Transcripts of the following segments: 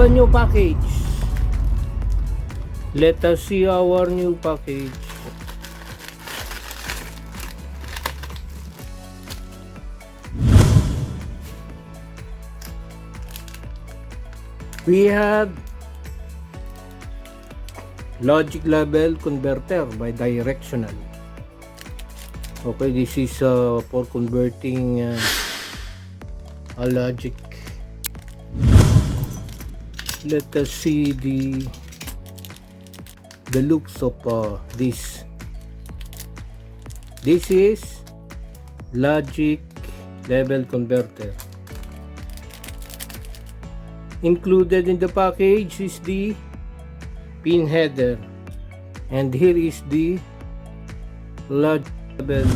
a new package. Let us see our new package. We have logic level converter bidirectional. Okay, this is for converting a logic. Let us see the looks of this. This is logic level converter. Included in the package is the pin header, and here is the logic level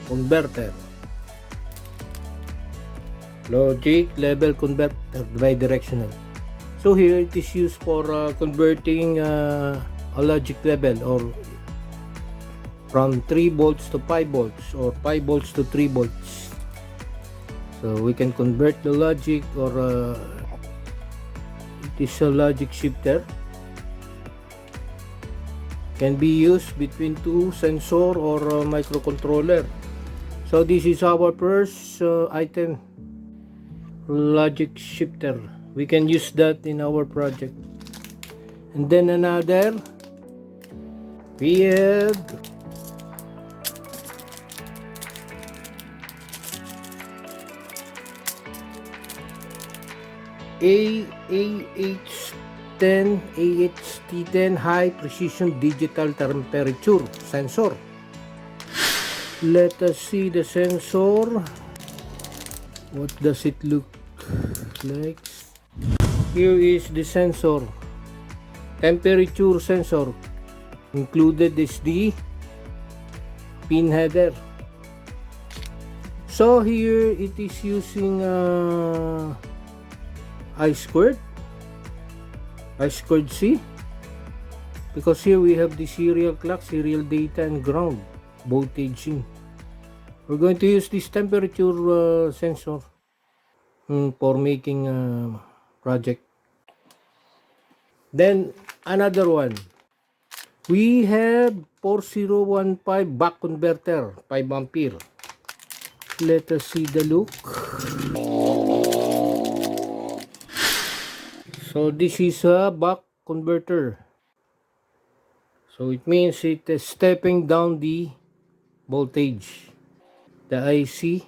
converter. Logic level converter bidirectional. So here it is used for converting a logic level, or from 3 volts to 5 volts, or 5 volts to 3 volts. So we can convert the logic, or it is a logic shifter. Can be used between 2 sensor or microcontroller. So this is our first item, logic shifter. We can use that in our project. And then another, we have AHT10 high precision digital temperature sensor. Let us see the sensor. What does it look like? Here is the sensor, temperature sensor. Included is the pin header. So here it is using I2C, because here we have the serial clock, serial data, and ground voltage in. We're going to use this temperature sensor for making a project. Then another one, we have 4015 buck converter, 5 ampere. Let us see the look. So this is a buck converter. So it means it is stepping down the voltage, the IC,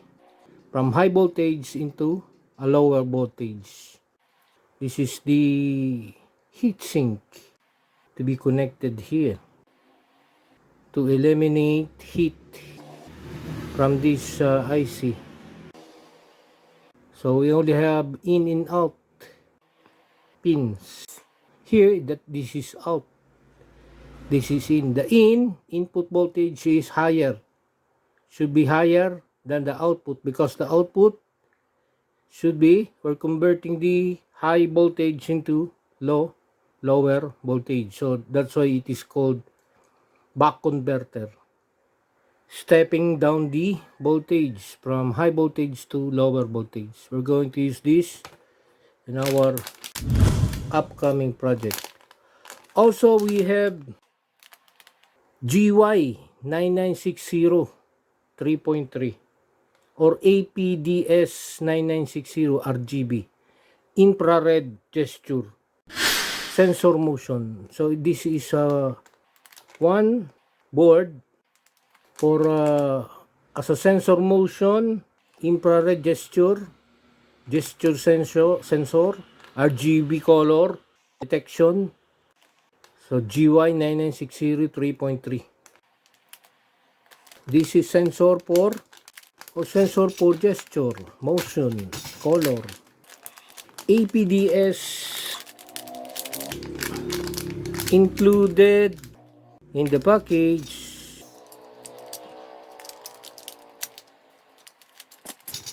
from high voltage into a lower voltage. This is the heatsink to be connected here to eliminate heat from this IC. So we only have in and out pins. Here, that this is out, this is in. The input voltage is higher, should be higher than the output, because the output should be, we're converting the high voltage into lower voltage. So that's why it is called buck converter, stepping down the voltage from high voltage to lower voltage. We're going to use this in our upcoming project. Also, we have GY9960 3.3 or APDS 9960 RGB, infrared gesture sensor motion. So this is one board for as a sensor motion, infrared gesture sensor, RGB color detection. So GY9960 3.3. This is sensor for gesture, motion, color. APDS included in the package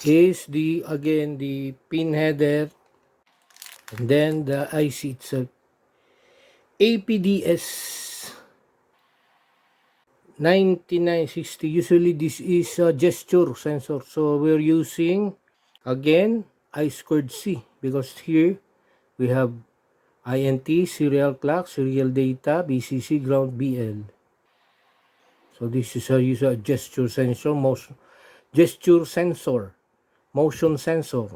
is the pin header, and then the IC itself. APDS 9960. Usually this is a gesture sensor, so we're using again I2C, because here we have INT, serial clock, serial data, BCC, ground, BL. So this is how you use a gesture sensor, motion sensor,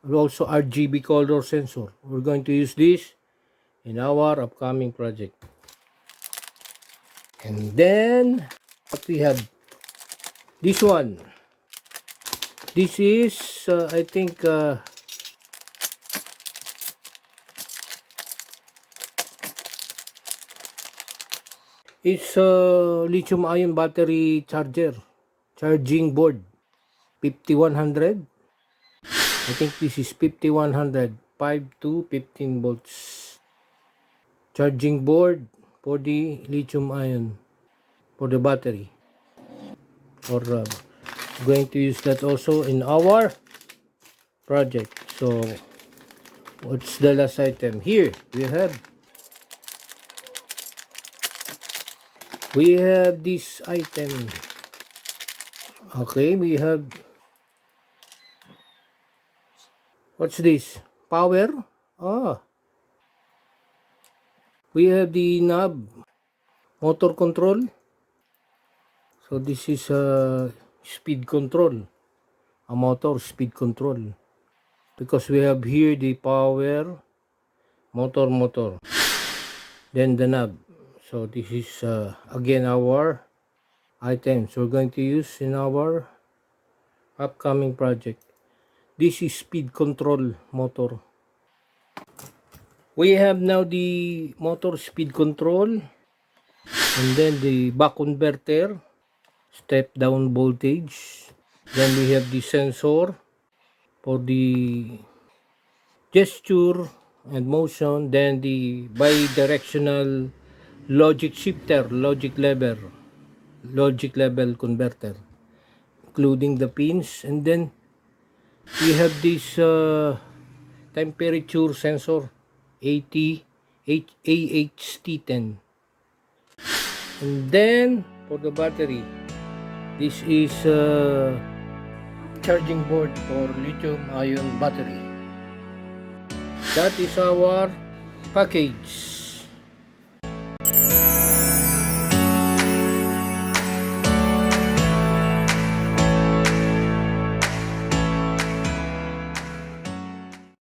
and also RGB color sensor. We're going to use this in our upcoming project. And then what we have, this one. This is I think it's a lithium ion battery charging board, 5100. I think this is 5100, 5 to 15 volts charging board for the lithium ion, for the battery. Or going to use that also in our project. So what's the last item here? We have this item. Okay, we have, what's this? Power. We have the knob, motor control. So this is a speed control, a motor speed control, because we have here the power, motor, then the knob. So this is again our items we're going to use in our upcoming project. This is speed control motor. We have now the motor speed control, and then the buck converter, step down voltage. Then we have the sensor for the gesture and motion. Then the bidirectional logic shifter, logic level converter, including the pins. And then we have this temperature sensor, AHT10. And then for the battery, this is charging board for lithium ion battery. That is our package.